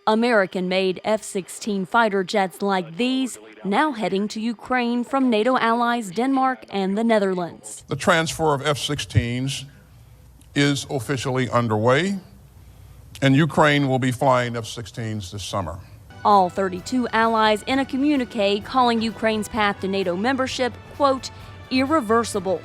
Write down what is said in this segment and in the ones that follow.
American-made F-16 fighter jets like these now heading to Ukraine from NATO allies Denmark and the Netherlands. The transfer of F-16s is officially underway, and Ukraine will be flying F-16s this summer. All 32 allies in a communique calling Ukraine's path to NATO membership, quote, irreversible,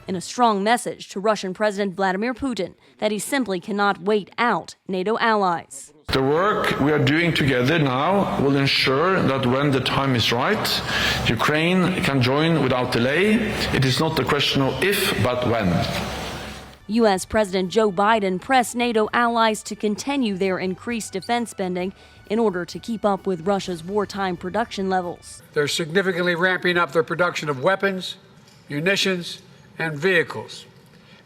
in a strong message to Russian President Vladimir Putin that he simply cannot wait out NATO allies. The work we are doing together now will ensure that when the time is right, Ukraine can join without delay. It is not a question of if, but when. U.S. President Joe Biden pressed NATO allies to continue their increased defense spending in order to keep up with Russia's wartime production levels. They're significantly ramping up their production of weapons, munitions, and vehicles.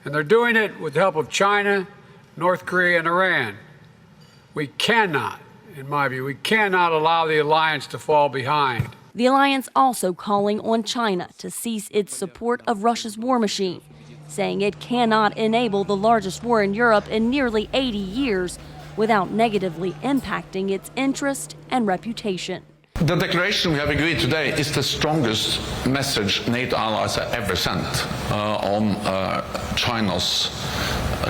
And they're doing it with the help of China, North Korea, and Iran. We cannot, in my view, we cannot allow the alliance to fall behind. The alliance also calling on China to cease its support of Russia's war machine, saying it cannot enable the largest war in Europe in nearly 80 years without negatively impacting its interest and reputation. The declaration we have agreed today is the strongest message NATO allies have ever sent on China's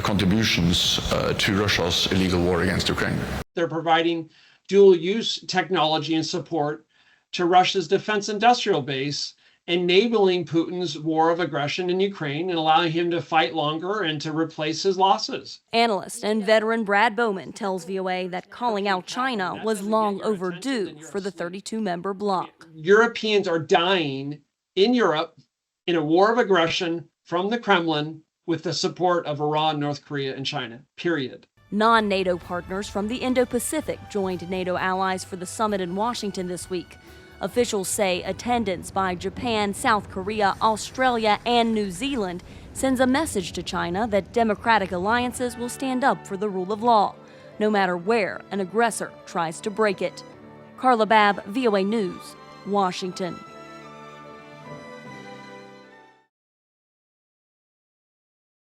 contributions to Russia's illegal war against Ukraine. They're providing dual-use technology and support to Russia's defense industrial base, enabling Putin's war of aggression in Ukraine and allowing him to fight longer and to replace his losses. Analyst and veteran Brad Bowman tells VOA that calling out China was long overdue for the 32-member bloc. Europeans are dying in Europe in a war of aggression from the Kremlin with the support of Iran, North Korea, and China, period. Non-NATO partners from the Indo-Pacific joined NATO allies for the summit in Washington this week. Officials say attendance by Japan, South Korea, Australia, and New Zealand sends a message to China that democratic alliances will stand up for the rule of law, no matter where an aggressor tries to break it. Carla Babb, VOA News, Washington.